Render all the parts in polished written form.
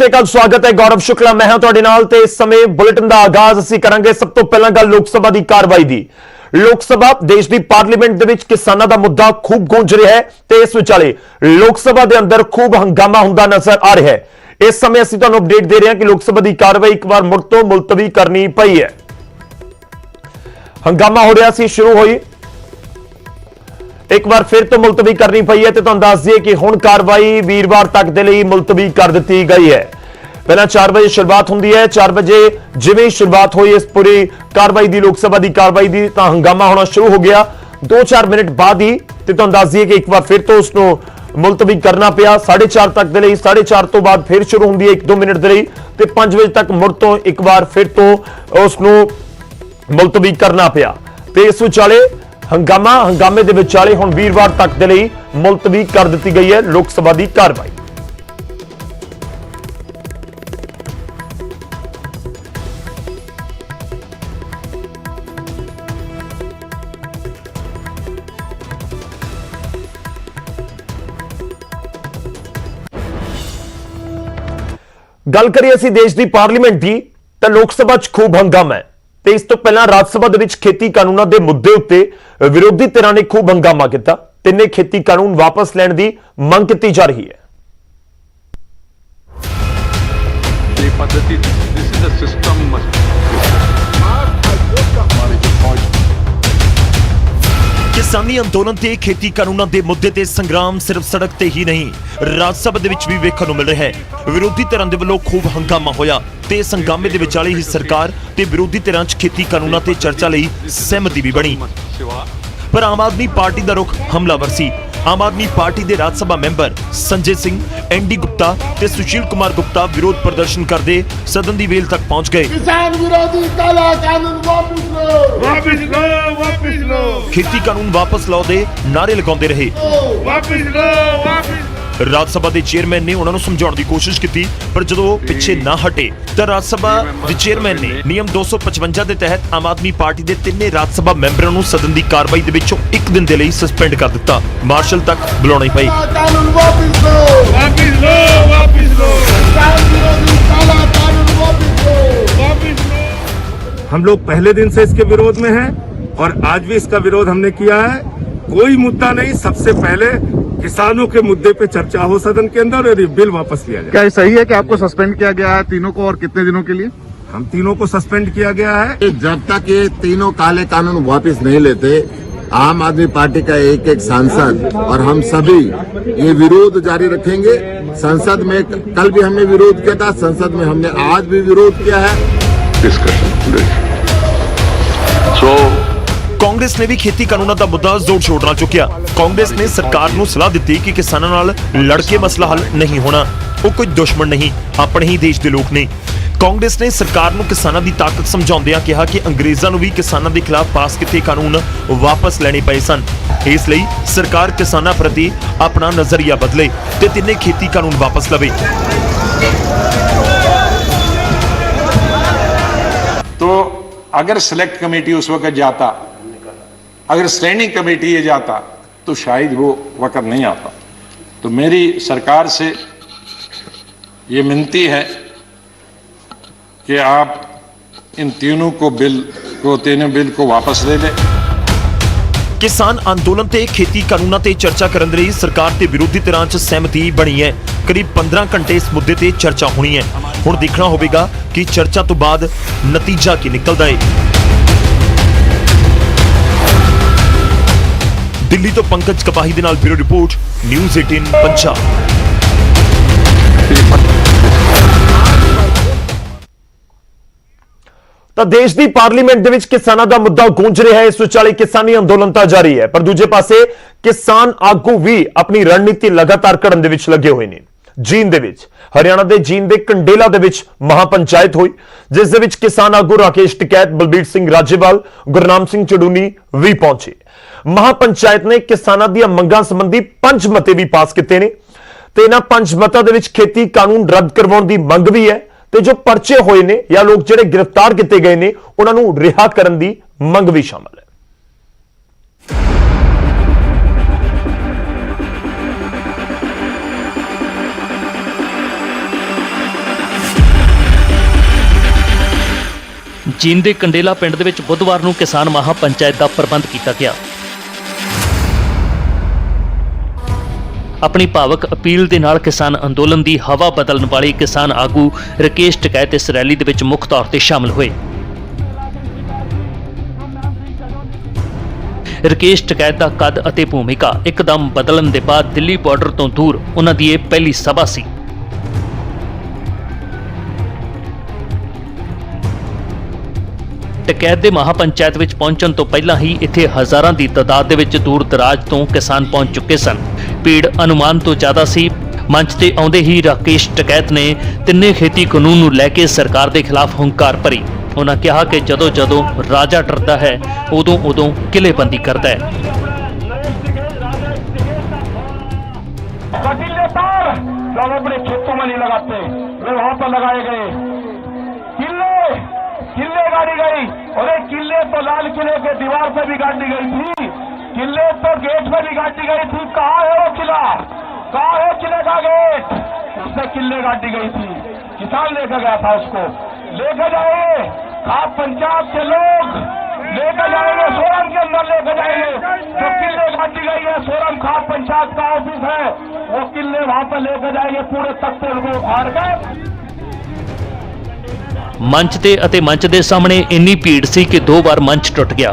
कल स्वागत है गौरव शुक्ला मैं हां तुहाडे नाल ते इस समय बुलेटिन दा आगाज ਅਸੀਂ ਕਰਾਂਗੇ। ਸਭ ਤੋਂ ਪਹਿਲਾਂ ਗੱਲ ਲੋਕ ਸਭਾ ਦੀ ਕਾਰਵਾਈ ਦੀ। ਲੋਕ ਸਭਾ ਦੇਸ਼ ਦੀ ਪਾਰਲੀਮੈਂਟ ਦੇ ਵਿੱਚ ਕਿਸਾਨਾਂ ਦਾ ਮੁੱਦਾ ਖੂਬ ਗੂੰਜ ਰਿਹਾ ਹੈ ਤੇ ਇਸ ਵਿਚਾਲੇ ਲੋਕ ਸਭਾ ਦੇ ਅੰਦਰ ਖੂਬ ਹੰਗਾਮਾ ਹੁੰਦਾ ਨਜ਼ਰ ਆ ਰਿਹਾ ਹੈ। ਇਸ ਸਮੇਂ ਅਸੀਂ ਤੁਹਾਨੂੰ ਅਪਡੇਟ ਦੇ ਰਹੇ ਹਾਂ ਕਿ ਲੋਕ ਸਭਾ ਦੀ ਕਾਰਵਾਈ ਇੱਕ ਵਾਰ ਮੁੜ ਤੋਂ ਮੁਲਤਵੀ ਕਰਨੀ ਪਈ ਹੈ। ਹੰਗਾਮਾ ਹੋ ਰਿਹਾ ਸੀ, ਸ਼ੁਰੂ ਹੋਈ, एक बार फिर तो मुलतवी करनी पई है। तो तुहानूं दस दईए कि हुण कार्रवाई वीरवार तक दे लई मुलतवी कर दी गई है। पहला 4 बजे शुरुआत हुंदी है, 4 बजे जिवें ही शुरुआत हुई इस पूरी कार्रवाई दी, लोक सभा की कार्रवाई दी, तां हंगामा होना शुरू हो गया। 2-4 मिनट बाद ही ते तुहानूं दस दईए कि एक बार फिर तो उसनूं मुलतवी करना पिया 4:30 तक दे लई। 4:30 तो बाद फिर शुरू हुंदी है 1-2 मिनट दे लई ते 5 बजे तक मुड़ तो एक बार फिर तो उसनूं मुलतवी करना पिया। ते इस विचाले हंगामे दे विचाले हुण वीरवार तक दे लई मुलतवी कर दी गई है लोक सभा की कार्रवाई। गल करिए असीं देश की पार्लीमेंट की, तो लोक सभा च खूब हंगामा है। ਤੇ ਇਸ ਤੋਂ ਪਹਿਲਾਂ ਰਾਜ ਸਭਾ ਦੇ ਵਿੱਚ ਖੇਤੀ ਕਾਨੂੰਨਾਂ ਦੇ ਮੁੱਦੇ ਉੱਤੇ ਵਿਰੋਧੀ ਧਿਰਾਂ ਨੇ ਖੂਬ ਹੰਗਾਮਾ ਕੀਤਾ। ਤਿੰਨੇ ਖੇਤੀ ਕਾਨੂੰਨ ਵਾਪਸ ਲੈਣ ਦੀ ਮੰਗ ਕੀਤੀ ਜਾ ਰਹੀ ਹੈ। ਇਹ ਪੱਧਤੀ ਦਿਸ ਇਜ਼ ਅ ਸਿਸਟਮ किसानी अंदोलन ते खेती कानूनों के मुद्दे ते संग्राम सिर्फ सड़क ते ही नहीं, राज सभा दे विच भी वेखण नूं मिल रहा है। विरोधी धिरां दे वल्लों खूब हंगामा होया ते इस हंगामे दे विचाले ही सरकार ते विरोधी धिरां च खेती कानूनों ते चर्चा लई सहमति भी बनी। पर आम आदमी पार्टी दा रुख हमलावर सी। आम आदमी पार्टी के राज सभा मैंबर संजय सिंह, एनडी गुप्ता ते सुशील कुमार गुप्ता विरोध प्रदर्शन करते सदन की वेल तक पहुंच गए। किसान विरोधी काला कानून वापस लो, ਵਾਪਿਸ ਲਓ ਵਾਪਿਸ ਲਓ खेती कानून वापस लाओ दे नारे लगाते रहे। ਵਾਪਿਸ ਲਓ ਵਾਪਿਸ राज सभा के चेयरमैन ने उन्होंने समझाने की कोशिश की, पर जो पिछे ना हटे तो राज सभा के चेयरमैन ने नियम 255 के तहत आम आदमी पार्टी के तिन्ने राज सभा मैंबरों को सदन की कार्रवाई के विचों एक दिन के लिए सस्पेंड कर दिता। मार्शल तक बुलानी पई। कानून वापस लो, ਵਾਪਿਸ ਲਓ ਵਾਪਿਸ ਲਓ किसान विरोधी काला कानून वापस लो, ਵਾਪਿਸ ਲਓ हम लोग पहले दिन से इसके विरोध में हैं और आज भी इसका विरोध हमने किया है। कोई मुद्दा नहीं, सबसे पहले किसानों के मुद्दे पे चर्चा हो सदन के अंदर और ये बिल वापस लिया जाए। क्या ये सही है कि आपको सस्पेंड किया गया है तीनों को, और कितने दिनों के लिए? हम तीनों को सस्पेंड किया गया है। जब तक ये तीनों काले कानून वापस नहीं लेते, आम आदमी पार्टी का एक एक सांसद और हम सभी ये विरोध जारी रखेंगे। संसद में कल भी हमने विरोध किया था, संसद में हमने आज भी विरोध किया है। ਸੋ कांग्रेस ने भी खेती कानूनों का मुद्दा जोर शोर नाल चुकिया। कांग्रेस ने सरकार को सलाह दी कि किसानों नाल लड़ के मसला हल नहीं होना, वो कोई दुश्मन नहीं, अपने ही देश के लोग ने। कांग्रेस ने सरकार को किसानों की ताकत समझाउंदियां कहा कि अंग्रेज़ों को भी किसानों के खिलाफ पास किए कानून वापस लेने पे सन, इसलिए सरकार किसानों प्रति अपना नजरिया बदले ते तिन्ने खेती कानून वापस लवे। तो अगर सिलेक्ट कमेटी उस वक्त जाता, अगर स्टैंडिंग कमेटी ये जाता, तो शायद वो वक्त नहीं आता। तो मेरी सरकार से ये विनती है कि आप इन तीनों बिल को वापस ले लें। किसान अंदोलन ते खेती कानूनों ते चर्चा करने लई सरकार ते विरोधी धिरां च सहमति बनी है। करीब 15 घंटे इस मुद्दे ते चर्चा होनी है। हुण देखना होवेगा कि चर्चा तो बाद नतीजा की निकलदा है। दिल्ली तो पंकज कपाही दे नाल ब्यूरो रिपोर्ट, न्यूज़ 18 पंजाब। ਤਾਂ ਦੇਸ਼ ਦੀ ਪਾਰਲੀਮੈਂਟ ਦੇ ਵਿੱਚ ਕਿਸਾਨਾਂ ਦਾ ਮੁੱਦਾ ਗੂੰਜ ਰਿਹਾ ਹੈ। ਇਸ ਵਿਚਾਲੇ ਕਿਸਾਨੀ ਅੰਦੋਲਨ ਤਾਂ ਜਾਰੀ ਹੈ, ਪਰ ਦੂਜੇ ਪਾਸੇ ਕਿਸਾਨ ਆਗੂ ਵੀ ਆਪਣੀ ਰਣਨੀਤੀ ਲਗਾਤਾਰ ਘੜਨ ਦੇ ਵਿੱਚ ਲੱਗੇ ਹੋਏ ਨੇ। ਜੀਂਦ ਦੇ ਵਿੱਚ ਹਰਿਆਣਾ ਦੇ ਜੀਂਦ ਦੇ ਕੰਡੇਲਾ ਦੇ ਵਿੱਚ ਮਹਾਪੰਚਾਇਤ ਹੋਈ, ਜਿਸ ਦੇ ਵਿੱਚ ਕਿਸਾਨ ਆਗੂ ਰਾਕੇਸ਼ ਟਿਕੈਤ, ਬਲਬੀਰ ਸਿੰਘ ਰਾਜੇਵਾਲ, ਗੁਰਨਾਮ ਸਿੰਘ ਚੜੂਨੀ ਵੀ ਪਹੁੰਚੇ। ਮਹਾਪੰਚਾਇਤ ਨੇ ਕਿਸਾਨਾਂ ਦੀਆਂ ਮੰਗਾਂ ਸੰਬੰਧੀ 5 ਮਤੇ ਵੀ ਪਾਸ ਕੀਤੇ ਨੇ ਤੇ ਇਹਨਾਂ 5 ਮਤਾਂ ਦੇ ਵਿੱਚ ਖੇਤੀ ਕਾਨੂੰਨ ਰੱਦ ਕਰਵਾਉਣ ਦੀ ਮੰਗ ਵੀ ਹੈ ਤੇ ਜੋ ਪਰਚੇ ਹੋਏ ਨੇ ਜਾਂ ਲੋਕ ਜਿਹੜੇ ਗ੍ਰਿਫਤਾਰ ਕੀਤੇ ਗਏ ਨੇ ਉਹਨਾਂ ਨੂੰ ਰਿਹਾ ਕਰਨ ਦੀ ਮੰਗ ਵੀ ਸ਼ਾਮਲ ਹੈ। ਜੀਂਦ ਦੇ ਕੰਡੇਲਾ ਪਿੰਡ ਦੇ ਵਿੱਚ ਬੁੱਧਵਾਰ ਨੂੰ ਕਿਸਾਨ ਮਹਾ ਪੰਚਾਇਤ ਦਾ ਪ੍ਰਬੰਧ ਕੀਤਾ ਗਿਆ। ਆਪਣੀ ਭਾਵਕ ਅਪੀਲ ਦੇ ਨਾਲ ਕਿਸਾਨ ਅੰਦੋਲਨ ਦੀ ਹਵਾ ਬਦਲਣ ਵਾਲੇ ਕਿਸਾਨ ਆਗੂ ਰਕੇਸ਼ ਟਕੈਤ ਇਸ ਰੈਲੀ ਦੇ ਵਿੱਚ ਮੁੱਖ ਤੌਰ ਤੇ ਸ਼ਾਮਲ ਹੋਏ। ਰਕੇਸ਼ ਟਕੈਤ ਦਾ ਕੱਦ ਅਤੇ ਭੂਮਿਕਾ ਇੱਕਦਮ ਬਦਲਣ ਦੇ ਬਾਅਦ ਦਿੱਲੀ ਬਾਰਡਰ ਤੋਂ ਦੂਰ ਉਹਨਾਂ ਦੀ ਇਹ ਪਹਿਲੀ ਸਭਾ ਸੀ। ਟਕੈਤ ਦੇ ਮਹਾ ਪੰਚਾਇਤ ਵਿੱਚ ਪਹੁੰਚਣ ਤੋਂ ਪਹਿਲਾਂ ਹੀ ਇੱਥੇ ਹਜ਼ਾਰਾਂ ਦੀ ਤਾਦਾਦ ਦੇ ਵਿੱਚ ਦੂਰ ਦਰਾਜ ਤੋਂ ਕਿਸਾਨ ਪਹੁੰਚ ਚੁੱਕੇ ਸਨ। ਭੀੜ ਅਨੁਮਾਨ ਤੋਂ ਜ਼ਿਆਦਾ ਸੀ। ਮੰਚ ਤੇ ਆਉਂਦੇ ਹੀ ਰਾਕੇਸ਼ ਟਕੈਤ ਨੇ ਤਿੰਨੇ ਖੇਤੀ ਕਾਨੂੰਨ ਨੂੰ ਲੈ ਕੇ ਸਰਕਾਰ ਦੇ ਖਿਲਾਫ ਹੁੰਕਾਰ ਭਰੀ। ਉਹਨਾਂ ਕਿਹਾ ਕਿ ਜਦੋਂ ਜਦੋਂ ਰਾਜਾ ਡਰਦਾ ਹੈ ਉਦੋਂ ਕਿਲੇਬੰਦੀ ਕਰਦਾ ਹੈ। कटीले तार जो हम अपने खेतों में नहीं लगाते वे वहां पर लगाए गए। किले गाड़ी गई और एक किले तो लाल किले के दीवार पे भी गाड़ी गई थी, किले तो गेट पे भी गाड़ी गई थी। कहाँ है वो किला, कहाँ है किले का गेट? उससे किले गाड़ी गई थी। किसान लेकर गया था, उसको लेकर जाएंगे खाप पंचायत के लोग लेकर जाएंगे, सोरम के अंदर लेकर जाएंगे। जो किले गाड़ी गई है सोरम खाप पंचायत का ऑफिस है, वो किले वहां पर लेकर जाएंगे पूरे तख्ते को उखाड़ कर। ਮੰਚ ਤੇ ਅਤੇ ਮੰਚ ਦੇ ਸਾਹਮਣੇ ਇੰਨੀ ਭੀੜ ਸੀ ਕਿ 2 ਵਾਰ ਮੰਚ ਟੁੱਟ ਗਿਆ।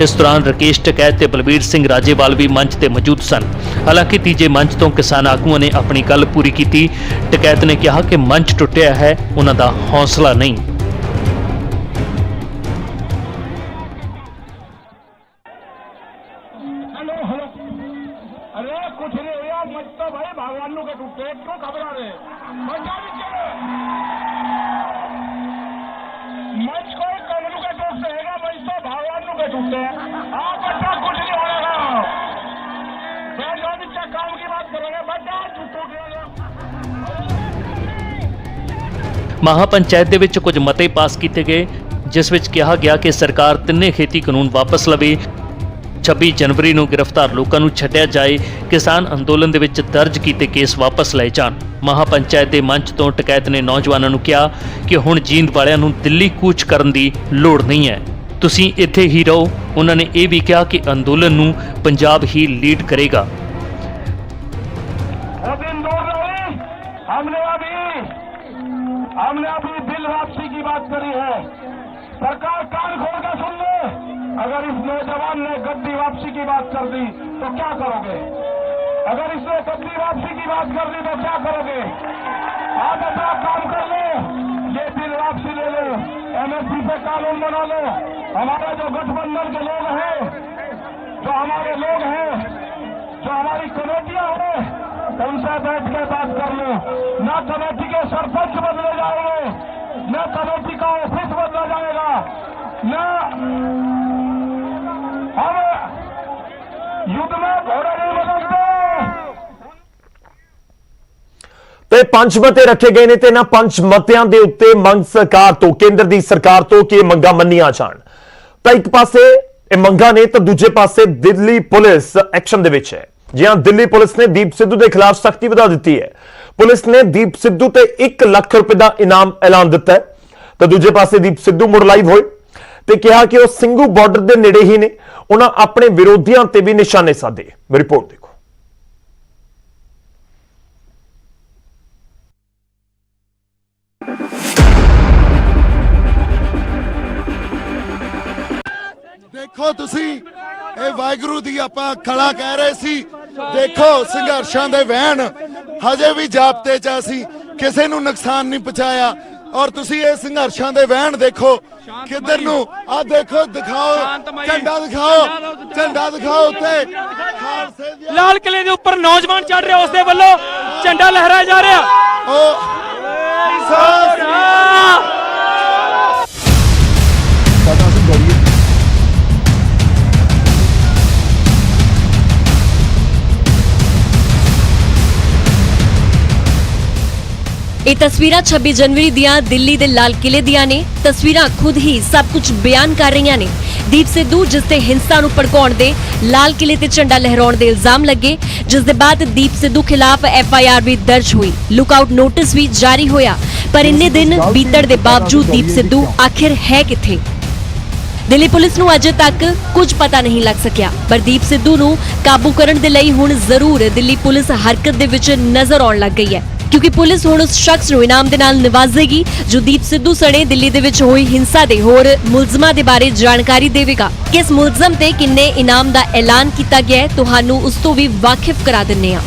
ਇਸ ਦੌਰਾਨ ਰਕੇਸ਼ ਟਕੈਤ ਤੇ ਬਲਬੀਰ ਸਿੰਘ ਰਾਜੇਵਾਲ ਵੀ ਮੰਚ ਤੇ ਮੌਜੂਦ ਸਨ। ਹਾਲਾਂਕਿ ਤੀਜੇ ਮੰਚ ਤੋਂ ਕਿਸਾਨ ਆਗੂਆਂ ਨੇ ਆਪਣੀ ਗੱਲ ਪੂਰੀ ਕੀਤੀ। ਟਕੈਤ ਨੇ ਕਿਹਾ ਕਿ ਮੰਚ ਟੁੱਟਿਆ ਹੈ, ਉਹਨਾਂ ਦਾ ਹੌਸਲਾ ਨਹੀਂ। अरे कुछ नहीं हुआ, मत तो भाई भगवानों के टूटे क्यों घबरा रहे? मंच को कानूनों के टूट रहेगा, मंच तो भगवानों के टूटे। आप बच्चा कुछ नहीं होगा, काम की बात करोगे बच्चा टूट रहेगा। ਮਹਾ ਪੰਚਾਇਤ ਦੇ ਵਿੱਚ ਕੁਝ ਮਤੇ ਪਾਸ ਕੀਤੇ ਗਏ, ਜਿਸ ਵਿੱਚ ਕਿਹਾ ਗਿਆ ਕਿ ਸਰਕਾਰ ਤਿੰਨੇ ਖੇਤੀ ਕਾਨੂੰਨ ਵਾਪਸ ਲਵੇ, 26 ਜਨਵਰੀ ਨੂੰ ਗ੍ਰਿਫਤਾਰ ਲੋਕਾਂ ਨੂੰ ਛੱਡਿਆ ਜਾਏ, ਕਿਸਾਨ ਅੰਦੋਲਨ ਦੇ ਵਿੱਚ ਦਰਜ ਕੀਤੇ ਕੇਸ ਵਾਪਸ ਲਏ ਜਾਣ। ਮਹਾ ਪੰਚਾਇਤ ਦੇ ਮੰਚ ਤੋਂ ਟਕੈਤ ਨੇ ਨੌਜਵਾਨਾਂ ਨੂੰ ਕਿਹਾ ਕਿ ਹੁਣ ਜੀਂਦ ਵਾਲਿਆਂ ਨੂੰ ਦਿੱਲੀ ਕੂਚ ਕਰਨ ਦੀ ਲੋੜ ਨਹੀਂ ਹੈ, ਤੁਸੀਂ ਇੱਥੇ ਹੀ ਰਹੋ। ਉਹਨਾਂ ਨੇ ਇਹ ਵੀ ਕਿਹਾ ਕਿ ਅੰਦੋਲਨ ਨੂੰ ਪੰਜਾਬ ਹੀ ਲੀਡ ਕਰੇਗਾ। हमने अभी बिल वापसी की बात करी है, सरकार कान खोल कर सुन ले। अगर इस नौजवान ने गद्दी वापसी की बात कर दी तो क्या करोगे? अगर इसने गद्दी वापसी की बात कर दी तो क्या करोगे? आप अपना काम कर लो, ये बिल वापसी ले लो, एमएसपी पे कानून बना लो। हमारे जो गठबंधन के लोग हैं, जो हमारे लोग हैं, जो हमारी कमेटियां हैं, उनसे बैठ के बात कर लो। न कमेटी के सरपंच बदले जाएंगे, न कमेटी का ऑफिस बदला जाएगा, न हम युद्ध में घोड़े नहीं बदलते। ਤੇ 5 ਮਤੇ ਰੱਖੇ ਗਏ ਨੇ ਤੇ ਇਹਨਾਂ 5 ਮਤਿਆਂ ਦੇ ਉੱਤੇ ਮੰਗ ਸਰਕਾਰ ਤੋਂ, ਕੇਂਦਰ ਦੀ ਸਰਕਾਰ ਤੋਂ ਕਿ ਇਹ ਮੰਗਾਂ ਮੰਨੀਆਂ ਜਾਣ। ਤਾਂ ਇੱਕ ਪਾਸੇ ਇਹ ਮੰਗਾਂ ਨੇ ਤਾਂ ਦੂਜੇ ਪਾਸੇ ਦਿੱਲੀ ਪੁਲਿਸ ਐਕਸ਼ਨ ਦੇ ਵਿੱਚ ਹੈ। जी हां, दिल्ली पुलिस ने दीप सिद्धू के खिलाफ सख्ती बढ़ा दी है। पुलिस ने दीप सिद्धू ते 1 लाख रुपए का इनाम ऐलान दिता है। तो दूजे पासे दीप सिद्धू मुड़ लाइव होए ते कहा कि वह सिंघू बॉर्डर के नेड़े ही ने, उन्होंने अपने विरोधियों ते भी निशाने साधे। रिपोर्ट देखो। ਦੇਖੋ ਤੁਸੀਂ ਇਹ ਵਾਹਿਗੁਰੂ ਦੀ ਆਪਾਂ ਖਲਾ ਕਹਿ ਰਹੇ ਸੀ। ਦੇਖੋ ਸੰਘਰਸ਼ਾਂ ਦੇ ਵਹਿਣ ਹਜੇ ਵੀ ਜਾਬਤੇ ਚ ਅਸੀਂ ਕਿਸੇ ਨੂੰ ਨੁਕਸਾਨ ਨਹੀਂ ਪਹੁੰਚਾਇਆ। ਔਰ ਤੁਸੀਂ ਇਹ ਸੰਘਰਸ਼ਾਂ ਦੇ ਵਹਿਣ ਦੇਖੋ ਕਿੱਧਰ ਨੂੰ, ਆ ਦੇਖੋ, ਦਿਖਾਓ ਝੰਡਾ, ਦਿਖਾਓ ਝੰਡਾ, ਦਿਖਾਓ ਉੱਤੇ ਖਾਲਸੇ ਦੀ ਲਾਲ ਕਿਲੇ ਦੇ ਉੱਪਰ ਨੌਜਵਾਨ ਚੜ ਰਿਹਾ, ਉਸ ਦੇ ਵੱਲੋਂ ਝੰਡਾ ਲਹਿਰਾਇਆ ਜਾ ਰਿਹਾ। ਇਹ ਤਸਵੀਰਾਂ 26 ਜਨਵਰੀ ਦੀਆਂ ਦਿੱਲੀ ਦੇ ਲਾਲ ਕਿਲੇ ਦੀਆਂ ਨੇ। ਤਸਵੀਰਾਂ ਖੁਦ ਹੀ ਸਭ ਕੁਝ ਬਿਆਨ ਕਰ ਰਹੀਆਂ ਨੇ। ਦੀਪ ਸਿੱਧੂ ਜਿਸ ਤੇ ਹਿੰਸਾ ਨੂੰ ਭੜਕਾਉਣ ਦੇ, ਲਾਲ ਕਿਲੇ ਤੇ ਝੰਡਾ ਲਹਿਰਾਉਣ ਦੇ ਇਲਜ਼ਾਮ ਲੱਗੇ, ਜਿਸ ਦੇ ਬਾਅਦ ਦੀਪ ਸਿੱਧੂ ਖਿਲਾਫ FIR ਵੀ ਦਰਜ ਹੋਈ, ਲੁੱਕਆਊਟ ਨੋਟਿਸ ਵੀ ਜਾਰੀ ਹੋਇਆ। ਪਰ ਇੰਨੇ ਦਿਨ ਬੀਤਣ ਦੇ ਬਾਵਜੂਦ ਦੀਪ ਸਿੱਧੂ ਆਖਿਰ ਹੈ ਕਿੱਥੇ? ਦਿੱਲੀ ਪੁਲਿਸ ਨੂੰ ਅਜੇ ਤੱਕ ਕੁਝ ਪਤਾ ਨਹੀਂ ਲੱਗ ਸਕਿਆ। ਪਰ ਦੀਪ ਸਿੱਧੂ ਨੂੰ ਕਾਬੂ ਕਰਨ ਦੇ ਲਈ ਹੁਣ ਜ਼ਰੂਰ ਦਿੱਲੀ ਪੁਲਿਸ ਹਰਕਤ ਦੇ ਵਿੱਚ ਨਜ਼ਰ ਆਉਣ ਲੱਗ ਗਈ ਹੈ, ਕਿਉਂਕਿ ਪੁਲਿਸ ਹੁਣ ਉਸ ਸ਼ਖਸ ਨੂੰ ਇਨਾਮ ਦੇ ਨਾਲ ਨਿਵਾਜ਼ੇਗੀ ਜੋ ਦੀਪ ਸਿੱਧੂ ਸਣੇ ਦਿੱਲੀ ਦੇ ਵਿੱਚ ਹੋਈ ਹਿੰਸਾ ਦੇ ਹੋਰ ਮੁਲਜ਼ਮਾਂ ਦੇ ਬਾਰੇ ਜਾਣਕਾਰੀ ਦੇਵੇਗਾ। ਕਿਸ ਮੁਲਜ਼ਮ ਤੇ ਕਿੰਨੇ ਇਨਾਮ ਦਾ ਐਲਾਨ ਕੀਤਾ ਗਿਆ ਹੈ, ਤੁਹਾਨੂੰ ਉਸ ਤੋਂ ਵੀ ਵਾਕਿਫ ਕਰਾ ਦਿੰਨੇ ਆ।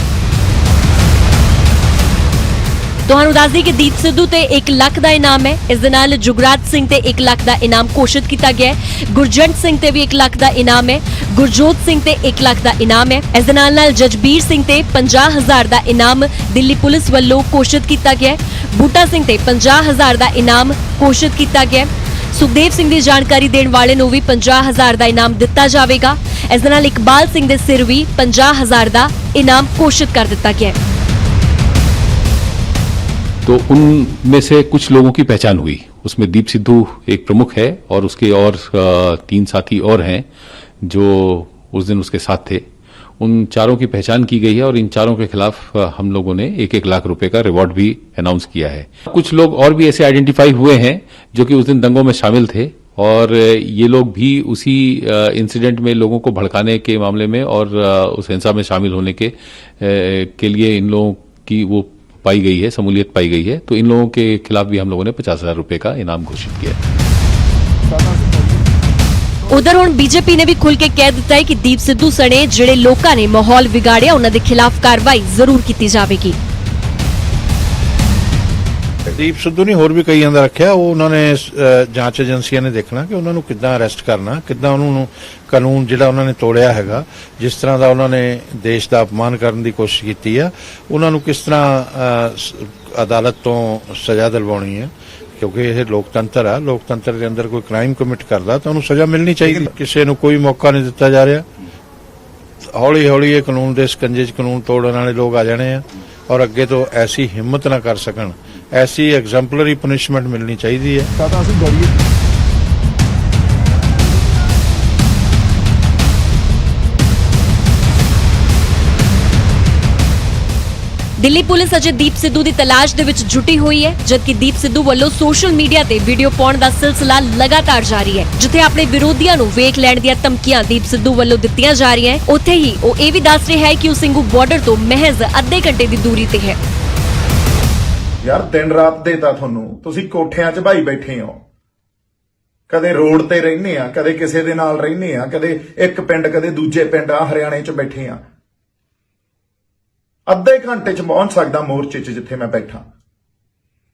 ਤੁਹਾਨੂੰ ਦੱਸ ਦਈਏ ਕਿ ਦੀਪ ਸਿੱਧੂ ਤੇ 1 ਲੱਖ ਦਾ ਇਨਾਮ ਹੈ। ਇਸ ਦੇ ਨਾਲ ਜੁਗਰਾਜ ਸਿੰਘ ਤੇ 1 ਲੱਖ ਦਾ ਇਨਾਮ ਘੋਸ਼ਿਤ ਕੀਤਾ ਗਿਆ ਹੈ। ਗੁਰਜੰਟ ਸਿੰਘ ਤੇ ਵੀ 1 ਲੱਖ ਦਾ ਇਨਾਮ ਹੈ। ਗੁਰਜੋਤ ਸਿੰਘ ਤੇ 1 ਲੱਖ ਦਾ ਇਨਾਮ ਹੈ। ਇਸ ਦੇ ਨਾਲ ਜਜਬੀਰ ਸਿੰਘ ਤੇ 50,000 ਦਾ ਇਨਾਮ ਦਿੱਲੀ ਪੁਲਿਸ ਵੱਲੋਂ ਘੋਸ਼ਿਤ ਕੀਤਾ ਗਿਆ ਹੈ। ਬੂਟਾ ਸਿੰਘ ਤੇ 50,000 ਦਾ ਇਨਾਮ ਘੋਸ਼ਿਤ ਕੀਤਾ ਗਿਆ ਹੈ। ਸੁਖਦੇਵ ਸਿੰਘ ਦੀ ਜਾਣਕਾਰੀ ਦੇਣ ਵਾਲੇ ਨੂੰ ਵੀ 50,000 ਦਾ ਇਨਾਮ ਦਿੱਤਾ ਜਾਵੇਗਾ। ਇਸ ਦੇ ਨਾਲ ਇਕਬਾਲ ਸਿੰਘ ਦੇ ਸਿਰ ਵੀ 50,000 ਦਾ ਇਨਾਮ ਘੋਸ਼ਿਤ ਕਰ ਦਿੱਤਾ ਗਿਆ ਹੈ। तो उनमें से कुछ लोगों की पहचान हुई। उसमें दीप सिद्धू एक प्रमुख है और उसके और 3 साथी और हैं जो उस दिन उसके साथ थे। उन चारों की पहचान की गई है और इन चारों के खिलाफ हम लोगों ने 1-1 लाख रुपए का रिवॉर्ड भी अनाउंस किया है। कुछ लोग और भी ऐसे आइडेंटिफाई हुए हैं जो कि उस दिन दंगों में शामिल थे और ये लोग भी उसी इंसिडेंट में लोगों को भड़काने के मामले में और उस हिंसा में शामिल होने के लिए इन लोगों की वो पाई गई है, शमूलियत पाई गई है। तो इन लोगों के खिलाफ भी हम लोगों ने 50,000 रुपए का इनाम घोषित किया है। उधर हुण बीजेपी ने भी खुल के कह दिता है कि दीप सिद्धू सने जिहड़े लोकां ने माहौल बिगाड़िया उन्हां दे खिलाफ कार्रवाई जरूर की जाएगी। ਦੀਪ ਸਿੱਧੂ ਨਹੀਂ ਹੋਰ ਵੀ ਕਈਆਂ ਦਾ ਰੱਖਿਆ। ਉਹ ਉਹਨਾਂ ਨੇ ਜਾਂਚ ਏਜੰਸੀਆਂ ਨੇ ਦੇਖਣਾ ਕਿ ਉਹਨਾਂ ਨੂੰ ਕਿੱਦਾਂ ਅਰੈਸਟ ਕਰਨਾ, ਕਿੱਦਾਂ ਉਹਨਾਂ ਨੂੰ ਕਾਨੂੰਨ ਜਿਹੜਾ ਉਹਨਾਂ ਨੇ ਤੋੜਿਆ ਹੈਗਾ, ਜਿਸ ਤਰ੍ਹਾਂ ਦਾ ਉਹਨਾਂ ਨੇ ਦੇਸ਼ ਦਾ ਅਪਮਾਨ ਕਰਨ ਦੀ ਕੋਸ਼ਿਸ਼ ਕੀਤੀ ਆ, ਉਹਨਾਂ ਨੂੰ ਕਿਸ ਤਰ੍ਹਾਂ ਅਦਾਲਤ ਤੋਂ ਸਜ਼ਾ ਦਿਲਵਾਉਣੀ ਹੈ। ਕਿਉਂਕਿ ਇਹ ਲੋਕਤੰਤਰ ਆ, ਲੋਕਤੰਤਰ ਦੇ ਅੰਦਰ ਕੋਈ ਕ੍ਰਾਈਮ ਕਮਿਟ ਕਰਦਾ ਤਾਂ ਉਹਨੂੰ ਸਜ਼ਾ ਮਿਲਣੀ ਚਾਹੀਦੀ। ਕਿਸੇ ਨੂੰ ਕੋਈ ਮੌਕਾ ਨਹੀਂ ਦਿੱਤਾ ਜਾ ਰਿਹਾ। ਹੌਲੀ ਹੌਲੀ ਇਹ ਕਾਨੂੰਨ ਦੇ ਸਕੰਜੇ 'ਚ ਕਾਨੂੰਨ ਤੋੜਨ ਵਾਲੇ ਲੋਕ ਆ ਜਾਣੇ ਆ ਔਰ ਅੱਗੇ ਤੋਂ ਐਸੀ ਹਿੰਮਤ ਨਾ ਕਰ ਸਕਣ। ਐਸੀ ਐਗਜ਼ੈਂਪਲਰੀ ਪਨਿਸ਼ਮੈਂਟ ਮਿਲਣੀ ਚਾਹੀਦੀ ਹੈ। ਦਿੱਲੀ ਪੁਲਿਸ ਅਜੇ ਦੀਪ ਸਿੱਧੂ ਦੀ ਤਲਾਸ਼ ਦੇ ਵਿੱਚ ਜੁਟੀ ਹੋਈ ਹੈ, ਜਦਕਿ ਦੀਪ ਸਿੱਧੂ ਵੱਲੋਂ ਸੋਸ਼ਲ ਮੀਡੀਆ ਤੇ ਵੀਡੀਓ ਪਾਉਣ ਦਾ ਸਿਲਸਿਲਾ ਲਗਾਤਾਰ ਜਾਰੀ ਹੈ। ਜਿੱਥੇ ਆਪਣੇ ਵਿਰੋਧੀਆਂ ਨੂੰ ਵੇਖ ਲੈਣ ਦੀਆਂ ਧਮਕੀਆਂ ਦੀਪ ਸਿੱਧੂ ਵੱਲੋਂ ਦਿੱਤੀਆਂ ਜਾ ਰਹੀਆਂ, ਉੱਥੇ ਹੀ ਉਹ ਇਹ ਵੀ ਦੱਸ ਰਿਹਾ ਹੈ ਕਿ ਉਹ ਸਿੰਘੂ ਬਾਰਡਰ ਤੋਂ ਮਹਿਜ਼ ਅੱਧੇ ਘੰਟੇ ਦੀ ਦੂਰੀ ਤੇ ਹੈ। ਯਾਰ ਦਿਨ ਰਾਤ ਦੇ ਤਾਂ ਤੁਹਾਨੂੰ ਤੁਸੀਂ ਕੋਠਿਆਂ 'ਚ ਭਾਈ ਬੈਠੇ ਹੋ, ਕਦੇ ਰੋਡ ਤੇ ਰਹਿੰਦੇ ਆ, ਕਦੇ ਕਿਸੇ ਦੇ ਨਾਲ ਰਹਿੰਦੇ ਆ, ਕਦੇ ਇੱਕ ਪਿੰਡ ਕਦੇ ਦੂਜੇ ਪਿੰਡ ਆ ਹਰਿਆਣੇ 'ਚ ਬੈਠੇ ਆ। ਅੱਧੇ ਘੰਟੇ 'ਚ ਪਹੁੰਚ ਸਕਦਾ ਮੋਰਚੇ 'ਚ ਜਿੱਥੇ ਮੈਂ ਬੈਠਾ।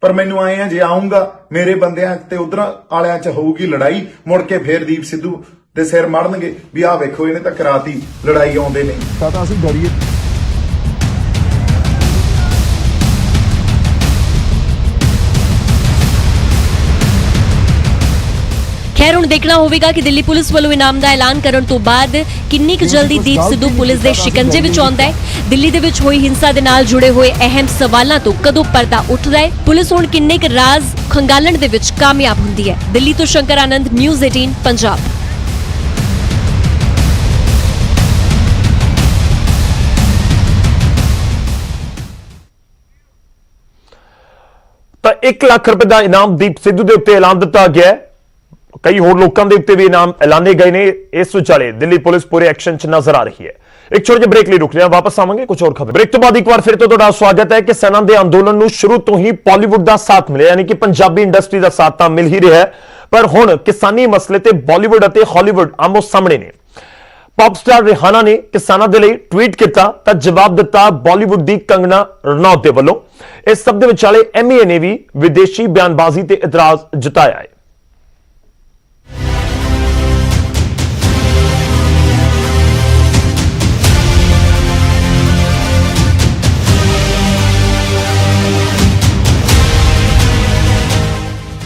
ਪਰ ਮੈਨੂੰ ਆਏ ਆ ਜੇ ਆਉਂਗਾ ਮੇਰੇ ਬੰਦਿਆਂ ਤੇ ਉਧਰ ਵਾਲਿਆਂ 'ਚ ਹੋਊਗੀ ਲੜਾਈ, ਮੁੜ ਕੇ ਫੇਰ ਦੀਪ ਸਿੱਧੂ ਦੇ ਸਿਰ ਮੜਨਗੇ ਵੀ ਆਹ ਵੇਖੋ ਇਹਨੇ ਤਾਂ ਕਰਾਤੀ ਲੜਾਈ, ਆਉਂਦੇ ਨਹੀਂ ਤਾਂ ਅਸੀਂ ਡਰੀਏ। ਖੈਰ ਹੁਣ ਦੇਖਣਾ ਹੋਵੇਗਾ ਕਿ ਦਿੱਲੀ ਪੁਲਿਸ ਵੱਲੋਂ ਇਨਾਮ ਦਾ ਐਲਾਨ ਕਰਨ ਤੋਂ ਬਾਅਦ ਕਿੰਨੀ ਕੁ ਜਲਦੀ ਦੀਪ ਸਿੱਧੂ ਪੁਲਿਸ ਦੇ ਸ਼ਿਕੰਜੇ ਵਿੱਚ ਆਉਂਦਾ ਹੈ। ਦਿੱਲੀ ਦੇ ਵਿੱਚ ਹੋਈ ਹਿੰਸਾ ਦੇ ਨਾਲ ਜੁੜੇ ਹੋਏ ਅਹਿਮ ਸਵਾਲਾਂ ਤੋਂ ਕਦੋਂ ਪਰਦਾ ਉੱਠਦਾ ਹੈ, ਪੁਲਿਸ ਹੁਣ ਕਿੰਨੇ ਕੁ ਰਾਜ਼ ਖੰਗਾਲਣ ਦੇ ਵਿੱਚ ਕਾਮਯਾਬ ਹੁੰਦੀ ਹੈ। ਦਿੱਲੀ ਤੋਂ ਸ਼ੰਕਰ ਆਨੰਦ, ਨਿਊਜ਼ 18 ਪੰਜਾਬ। ਤਾਂ 1 ਲੱਖ ਰੁਪਏ ਦਾ ਇਨਾਮ ਦੀਪ ਸਿੱਧੂ ਦੇ ਉੱਤੇ ਐਲਾਨ ਦਿੱਤਾ ਗਿਆ ਹੈ। ਕਈ ਹੋਰ ਲੋਕਾਂ ਦੇ ਉੱਤੇ ਵੀ ਇਨਾਮ ਐਲਾਨੇ ਗਏ ਨੇ। ਇਸ ਵਿਚਾਲੇ ਦਿੱਲੀ ਪੁਲਿਸ ਪੂਰੇ ਐਕਸ਼ਨ 'ਚ ਨਜ਼ਰ ਆ ਰਹੀ ਹੈ। ਇੱਕ ਛੋਟੇ ਜਿਹੇ ਬ੍ਰੇਕ ਲਈ ਰੁਕ ਰਹੇ ਹਾਂ, ਵਾਪਸ ਆਵਾਂਗੇ ਕੁਝ ਹੋਰ ਖਬਰ। ਬ੍ਰੇਕ ਤੋਂ ਬਾਅਦ ਇੱਕ ਵਾਰ ਫਿਰ ਤੋਂ ਤੁਹਾਡਾ ਸਵਾਗਤ ਹੈ। ਕਿਸਾਨਾਂ ਦੇ ਅੰਦੋਲਨ ਨੂੰ ਸ਼ੁਰੂ ਤੋਂ ਹੀ ਬਾਲੀਵੁੱਡ ਦਾ ਸਾਥ ਮਿਲਿਆ, ਯਾਨੀ ਕਿ ਪੰਜਾਬੀ ਇੰਡਸਟਰੀ ਦਾ ਸਾਥ ਤਾਂ ਮਿਲ ਹੀ ਰਿਹਾ ਹੈ, ਪਰ ਹੁਣ ਕਿਸਾਨੀ ਮਸਲੇ ਤੇ ਬਾਲੀਵੁੱਡ ਅਤੇ ਹਾਲੀਵੁੱਡ ਆਮੋ ਸਾਹਮਣੇ ਨੇ। ਪੌਪ ਸਟਾਰ ਰਿਹਾਨਾ ਨੇ ਕਿਸਾਨਾਂ ਦੇ ਲਈ ਟਵੀਟ ਕੀਤਾ ਤਾਂ ਜਵਾਬ ਦਿੱਤਾ ਬਾਲੀਵੁੱਡ ਦੀ ਕੰਗਨਾ ਰਣੌਤ ਦੇ ਵੱਲੋਂ। ਇਸ ਸਭ ਦੇ ਵਿਚਾਲੇ ਐਮਏ ਨੇ ਵੀ ਵਿਦੇਸ਼ੀ ਬਿਆਨਬਾਜ਼ੀ ਤੇ ਇਤਰਾਜ਼ ਜਤਾਇਆ ਹੈ।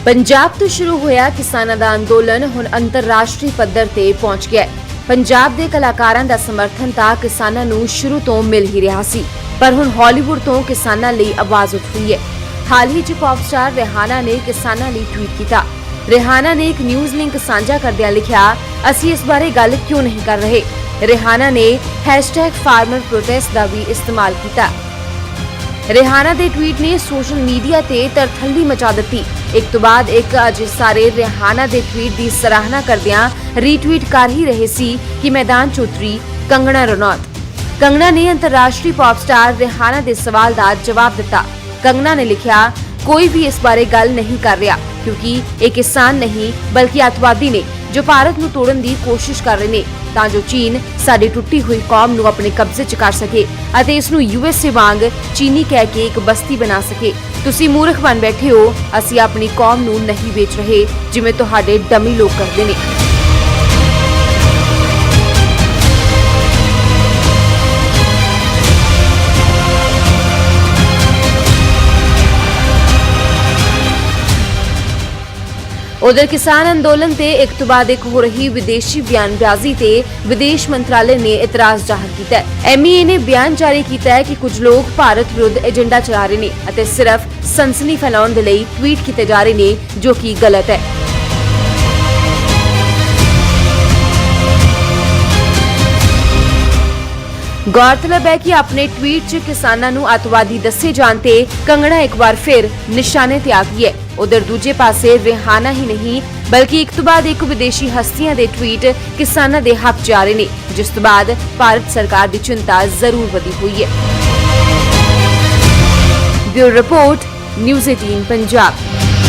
ਪੰਜਾਬ ਤੋਂ ਸ਼ੁਰੂ ਹੋਇਆ ਕਿਸਾਨਾਂ ਦਾ ਅੰਦੋਲਨ ਹੁਣ ਅੰਤਰਰਾਸ਼ਟਰੀ ਪੱਧਰ ਤੇ ਪਹੁੰਚ ਗਿਆ ਹੈ। ਪੰਜਾਬ ਦੇ ਕਲਾਕਾਰਾਂ ਦਾ ਸਮਰਥਨ ਤਾਂ ਕਿਸਾਨਾਂ ਨੂੰ ਸ਼ੁਰੂ ਤੋਂ ਮਿਲ ਹੀ ਰਿਹਾ ਸੀ, ਪਰ ਹੁਣ ਹਾਲੀਵੁੱਡ ਤੋਂ ਕਿਸਾਨਾਂ ਲਈ ਆਵਾਜ਼ ਉੱਠ ਰਹੀ ਹੈ। ਹਾਲ ਹੀ 'ਚ ਪੌਪ ਸਟਾਰ ਰਿਹਾਨਾ ਨੇ ਕਿਸਾਨਾਂ ਲਈ ਟਵੀਟ ਕੀਤਾ। ਰਿਹਾਨਾ ਨੇ ਇੱਕ ਨਿਊਜ਼ ਲਿੰਕ ਸਾਂਝਾ ਕਰਦਿਆਂ ਲਿਖਿਆ, ਅਸੀਂ ਇਸ ਬਾਰੇ ਗੱਲ ਕਿਉਂ ਨਹੀਂ ਕਰ ਰਹੇ। ਰਿਹਾਨਾ ਨੇ #farmerprotest ਦਾ ਵੀ ਇਸਤੇਮਾਲ ਕੀਤਾ। ਰਿਹਾਨਾ ਦੇ ਟਵੀਟ ਨੇ ਸੋਸ਼ਲ ਮੀਡੀਆ ਤੇ ਤਰਥੱਲੀ ਮਚਾ ਦਿੱਤੀ। ਇੱਕ ਤੋਂ ਬਾਅਦ ਇੱਕ ਅੱਜ ਸਾਰੇ ਰਿਹਾਨਾ ਦੇ ਟਵੀਟ ਦੀ ਸਰਾਹਨਾ ਕਰਦਿਆਂ ਰੀਟਵੀਟ ਕਰ ਹੀ ਰਹੇ ਸੀ ਕਿ ਮੈਦਾਨ 'ਚ ਉਤਰੀ ਕੰਗਣਾ ਰਣੌਤ। ਕੰਗਣਾ ਨੇ ਅੰਤਰਰਾਸ਼ਟਰੀ ਪੌਪ ਸਟਾਰ ਰਿਹਾਨਾ ਦੇ ਸਵਾਲ ਦਾ ਜਵਾਬ ਦਿੱਤਾ। ਕੰਗਣਾ ਨੇ ਲਿਖਿਆ, ਕੋਈ ਵੀ ਇਸ ਬਾਰੇ ਗੱਲ ਨਹੀਂ ਕਰ ਰਿਹਾ ਕਿਉਂਕਿ ਇਹ ਕਿਸਾਨ ਨਹੀਂ ਬਲਕਿ ਅੱਤਵਾਦੀ ਨੇ ਜੋ ਭਾਰਤ ਨੂੰ ਤੋੜਨ ਦੀ ਕੋਸ਼ਿਸ਼ ਕਰ ਰਹੇ ਨੇ ਤਾਂ ਜੋ ਚੀਨ ਸਾਡੀ ਟੁੱਟੀ ਹੋਈ ਕੌਮ ਨੂੰ ਆਪਣੇ ਕਬਜ਼ੇ 'ਚ ਕਰ ਸਕੇ ਅਤੇ ਇਸ ਨੂੰ USA ਵਾਂਗ ਚੀਨੀ ਕਹਿ ਕੇ ਇੱਕ ਬਸਤੀ ਬਣਾ ਸਕੇ। ਤੁਸੀਂ ਮੂਰਖ ਬਣ ਬੈਠੇ ਹੋ। ਅਸੀਂ ਆਪਣੀ ਕੌਮ ਨੂੰ ਨਹੀਂ ਵੇਚ ਰਹੇ ਜਿਵੇਂ ਤੁਹਾਡੇ ਡਮੀ ਲੋਕ ਕਰਦੇ ਨੇ। उधर किसान अंदोलन ते एक तो बाद एक हो रही विदेशी बयानबाजी ते विदेश मंत्रालय ने इतराज जाहिर किया है। MEA ने बयान जारी किया है कि कुछ लोग भारत विरुद्ध एजेंडा चला रहे हैं अते सिर्फ सनसनी फैलाउण दे लई ट्वीट किए जा रहे हैं जो कि गलत है। गौरतलब है कि अपने ट्वीट च किसानां नूं अतवादी दस्से जाण ते कंगना एक बार फिर निशाने ते आ गई है। उधर दूजे पासे रिहाना ही नहीं बल्कि एक तो बाद एक विदेशी हस्तियां दे ट्वीट किसानां दे हक जा रहे ने जिस तो बाद भारत सरकार दी चिंता जरूर वधी हुई है। Bureau report news 18 Punjab.